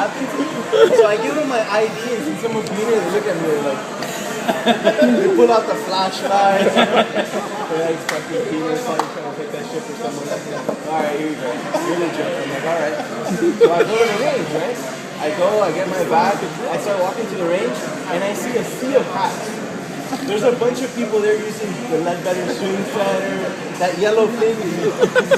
happens. So I give them my ID and see someone cleaner, they look at me like, they pull out the flashlight. They're like fucking cleaners, trying to take that shit for someone else. Alright, here you go. You're legit. I'm like, alright. So I go to the range, right? I go, I get my bag, I start walking to the range, and I see a sea of hats. There's a bunch of people there using the Ledbetter swing setter, that yellow thing you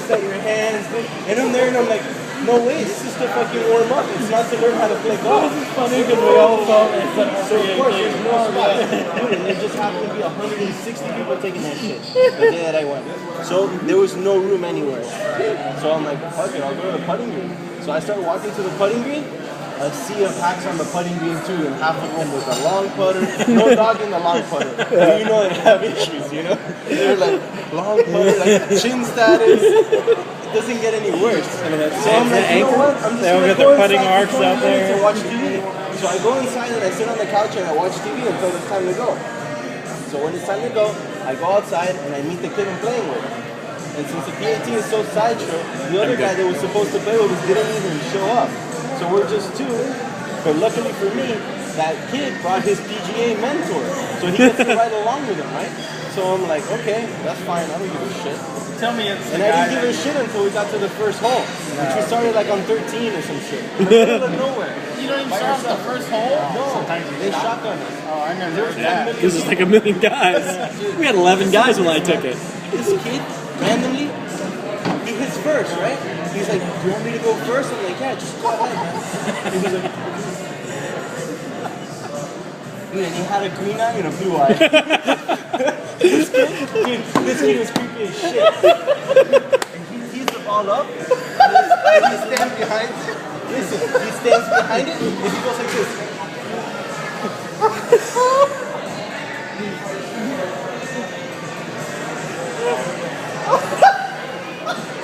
set your hands, and I'm there and I'm like, no way, this is to fucking warm up. It's not to learn how to play golf. This is funny because we all felt it. So of course there's no spot. Dude, and there just happened to be 160 people taking that shit the day that I went. So there was no room anywhere. So I'm like, fuck it, I'll go to the putting green. So I started walking to the putting green. A sea of hacks on the putting green too, and half of them with a long putter. No dog in the long putter. You know they have issues, you know? They're like long putter, like chin status. It doesn't get any worse. So I'm like, you know what? I'm just gonna go putting inside marks out there and watch TV. So I go inside and I sit on the couch and I watch TV until it's time to go. So when it's time to go, I go outside and I meet the kid I'm playing with. And since the PAT is so sideshow, the other guy that was supposed to play with us didn't even show up. So we're just two, but luckily for me, that kid brought his PGA mentor, so he gets to ride along with him, right? So I'm like, okay, that's fine, I don't give a shit. Tell me it's and I didn't give a shit until we got to the first hole, which we started like on 13 or some shit. In the middle of nowhere. You don't even shot the first hole? No, they shotgun us. Oh, I never heard that. Because there's like a million guys. We had 11 guys when I took it. This kid, randomly, he hits first, right? He's like, do you want me to go first? I'm like, yeah, just go ahead, man. He was like, dude, and he had a green eye and a blue eye. This kid was creepy as shit. And he tees the ball up, and he stands behind it. Listen, he stands behind it, and he goes like this.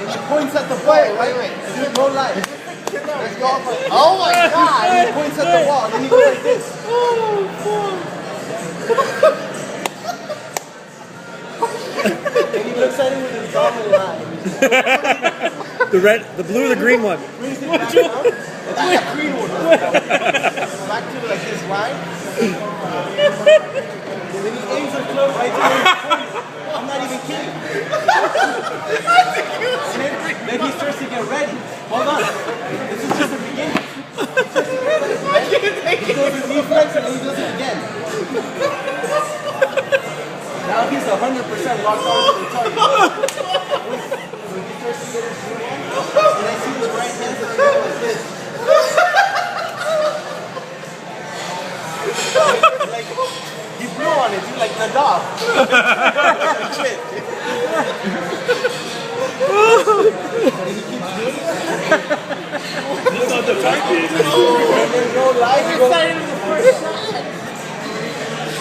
He points at the ball, right? Dude, no lie. Let's go. Oh my god! And he points at the wall, and then he goes like this. And he looks at it with his dominant eye. The red, the blue, or the green one. Brings it back down. It's like a green one. Back to like this line. And then he aims the club right there. I'm not even kidding. Then he starts to get ready. Hold on. This is just the beginning. He starts to get ready, right? He does his reflex and then he does it again. Now he's 100% locked on to the target. When he starts to get his blue on, and I see his right hand and I go like this. Like, he blew on it, dude, like Nadal. Shit. And he keeps doing it. That's not the target. And there's no light. He goes,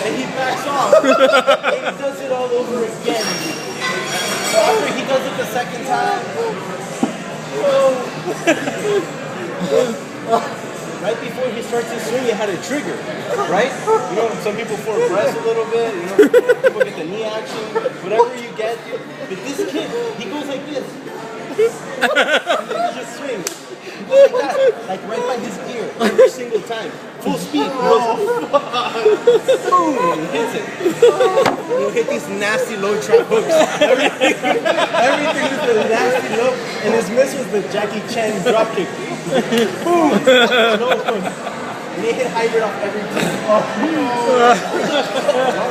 and he backs off. And he does it all over again. So after he does it the second time, right before he starts his swing, he had a trigger, right? You know, some people progress a little bit, you know, people get the knee action, whatever you get. But this kid, he goes like this. And then he just swings. He goes like that, like right by his ear, every single time. Full speed. He goes, boom, and hits it. And he'll hit these nasty low trap hooks. Everything is the nasty low. And his miss was the Jackie Chan drop kick. Boom! No hook. And they hit hybrid off every team. Long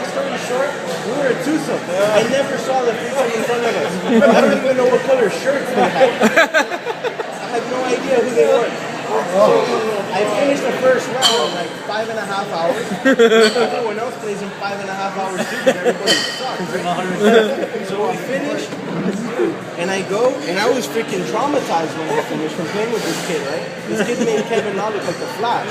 story short, we were a twosome. I never saw the threesome in front of us. I don't even know what color shirts they had. I had no idea who they were. So I finished the first round in like 5.5 hours. Everyone else plays in 5.5 hours too, because everybody sucks. So I finished, and I go, and I was freaking traumatized when I finished from playing with this kid, right? This kid made Kevin Law look like the Flash.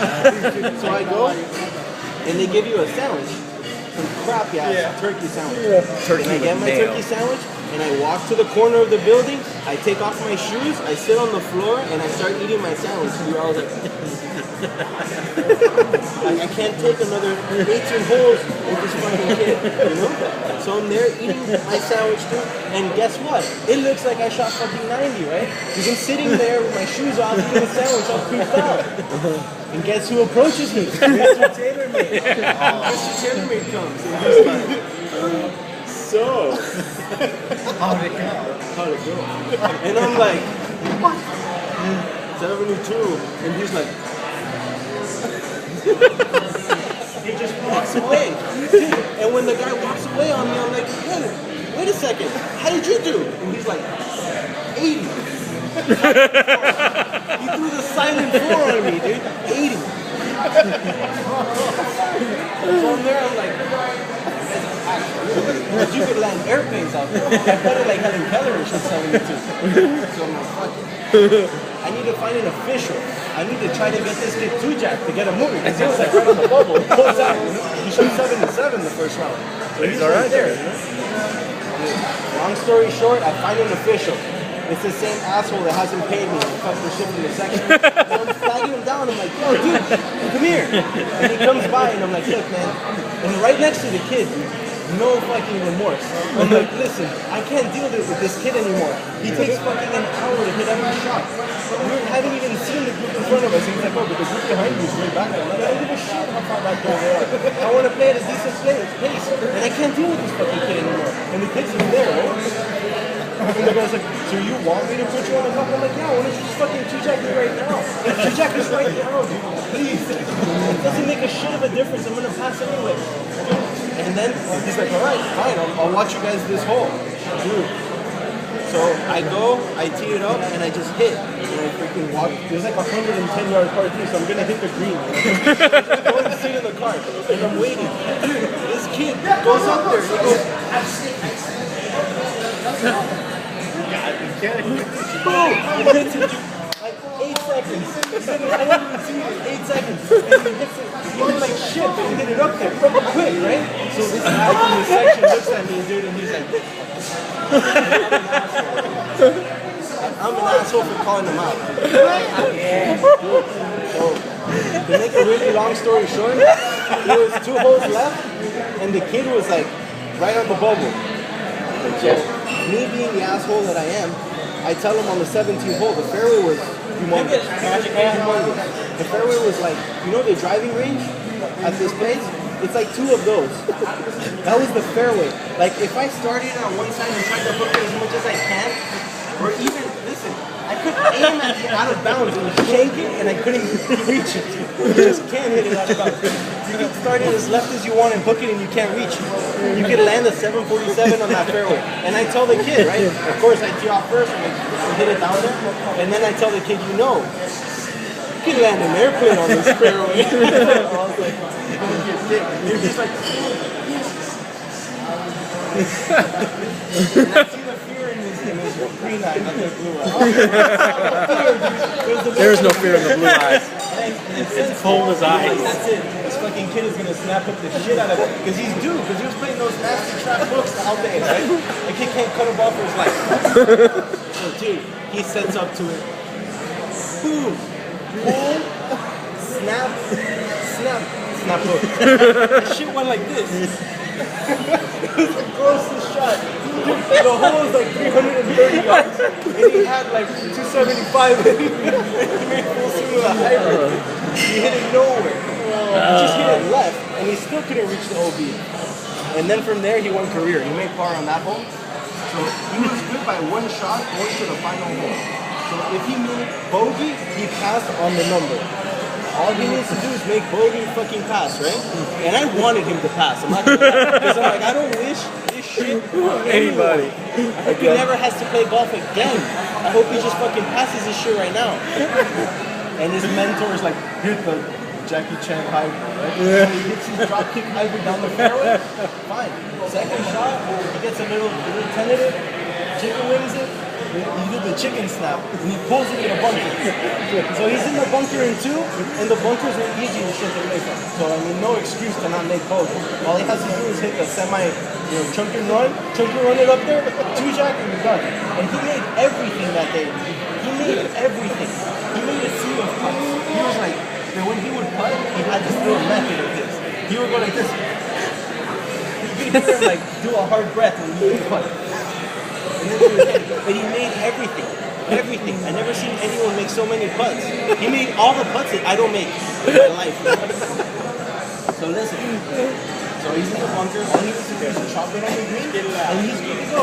So I go, and they give you a sandwich. Some crappy ass turkey sandwich. And I get my turkey sandwich, and I walk to the corner of the building. I take off my shoes, I sit on the floor, and I start eating my sandwich. Dude, I was like, I can't take another 18 holes with this fucking kid, you know? So I'm there eating my sandwich, dude, and guess what? It looks like I shot fucking 90, right? Because I'm sitting there with my shoes off, eating a sandwich, all creeped out. And guess who approaches me? Mr. TaylorMade. Mr. TaylorMade comes, and he's like, so, how'd it go? And I'm like, what? 72, and he's like, he just walks away. And when the guy walks away on me, I'm like, hey, wait a second, how did you do? And he's like, 80. He threw the silent 4 on me, dude. 80. So I'm there, I'm like, but you could land airplanes out there. I put it like Helen Keller and she's 72. So I'm like, fuck it. I need to find an official. I need to try to get this kid Tujak to get a movie because he was like right on the bubble. He pulls out. He shot 77 the first round. So he's right there. You know? Long story short, I find an official. It's the same asshole that hasn't paid me and fucked the shit in the section. So I'm flagging him down. I'm like, yo, dude, come here. And he comes by and I'm like, look, man. And right next to the kid, no fucking remorse. I'm like, listen, I can't deal with this kid anymore. He takes fucking an hour to hit every shot. We haven't even seen the group in front of us. He's like, oh, but the group behind you is way back there. I'm like, I don't give a shit how far back there they are. I want to play at a decent pace. And I can't deal with this fucking kid anymore. And the kid's just there, right? And the guy's like, so you want me to put you on the cup? I'm like, yeah, why don't you just fucking Tujak me right now? Tujak is right now, dude. Please. It doesn't make a shit of a difference. I'm going to pass anyway. And then he's like, all right, fine, I'll watch you guys this hole. Dude. So I go, I tee it up, and I just hit. And I freaking walk. There's like 110-yard par 3, so I'm going to hit the green. I'm going to sit in the car, and I'm waiting. Dude, this kid goes up there, he goes, boom! He hits it, like 8 seconds. I don't even see it, 8 seconds. And he hits it. He looked like shit, but he hit it up there quick, right? So this guy from the section looks at me, dude, and he's like, I'm an asshole for calling him out. Yeah. So, to make a really long story short, there was 2 holes left, and the kid was like right on the bubble. So, me being the asshole that I am, I tell him on the 17th hole, the fairway was humongous. The fairway was like, you know the driving range at this place? It's like 2 of those. That was the fairway. Like if I started on one side and tried to hook it as much as I can, or even, listen, I could aim at it out of bounds and shank it and I couldn't reach it. You just can't hit it out of bounds. You can start it as left as you want and hook it and you can't reach it. You can land a 747 on that fairway. And I tell the kid, right? Of course I tee off first and I hit it down there. And then I tell the kid, you know, you can land an airplane on this fairway. I was like, you're just like, and I see the fear in his green eye, not the blue eye. There's no fear in the blue eyes. It's cold as ice. That's it. This fucking kid is gonna snap up the shit out of it. Because he's due, because he was playing those nasty trap hooks all day, right? The kid can't cut him off for his life. So dude, he sets up to it. Boom! Pull, snap, snap hook. The shit went like this. It was the grossest shot. Dude, the hole was like 330 yards, and he had like 275 in it. He made full swing with a hybrid. He hit it nowhere. He just hit it left, and he still couldn't reach the OB. And then from there, he won career. He made par on that hole. So he was good by 1 shot going to the final hole. So if he made bogey, he passed on the number. All he needs to do is make bogey fucking pass, right? And I wanted him to pass. I'm not gonna lie. Because I'm like, I don't wish this shit on anybody. I hope he never has to play golf again. I hope he just fucking passes this shit right now. And his mentor is like, hit the Jackie Chan hybrid, right? Yeah. So he hits his drop kick hybrid down the fairway. Fine. Second shot, he gets a little tentative, chicken wings it. You do the chicken snap, and he pulls it in a bunker. So he's in the bunker in 2, and the bunkers are easy to shift away from. So I mean, no excuse to not make both. All he has to do is hit the chunk and run it up there, 2-jack, and you're done. And he made everything that day. He made everything. He made a sea of putts. He was like, that when he would putt, he had this little method of his. He would go like this. You could hear him like do a hard breath when he would putt. And then he would hit. But he made everything. Everything. I never seen anyone make so many putts. He made all the putts that I don't make in my life. So listen. So he's in the bunker. All he needs to do is chop it on the green, and he's good to go.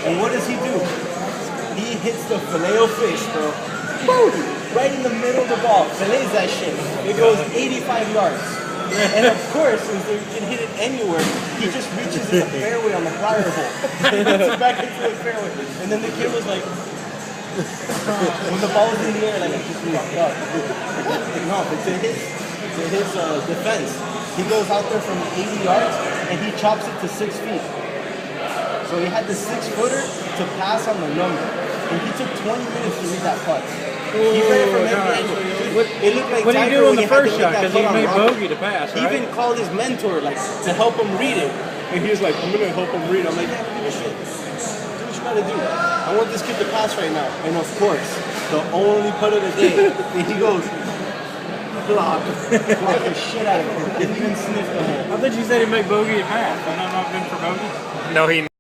And what does he do? He hits the filet-o-fish, bro. Boom! Right in the middle of the ball. Fillets that shit. It goes 85 yards. And of course, since you can hit it anywhere, he just reaches in the fairway on the flyer hole. He hits it back into the fairway. And then the kid was like, when the ball was in the air, like, it just fucked up. No, but to his defense, he goes out there from 80 yards, and he chops it to 6 feet. So he had the 6-footer to pass on the number. And he took 20 minutes to read that putt. He ran from every angle. It looked like What did he do on the first shot? Because he made bogey to pass, He right? even called his mentor, like, to help him read it. And he was like, I'm going to help him read. I'm like, yeah, give a shit. Do what you got to do. I want this kid to pass right now. And of course, the only putt of the day, and he goes, block the shit out of him. Didn't even sniff the hole. I thought you said he made bogey to pass. I've not been for bogey. No, he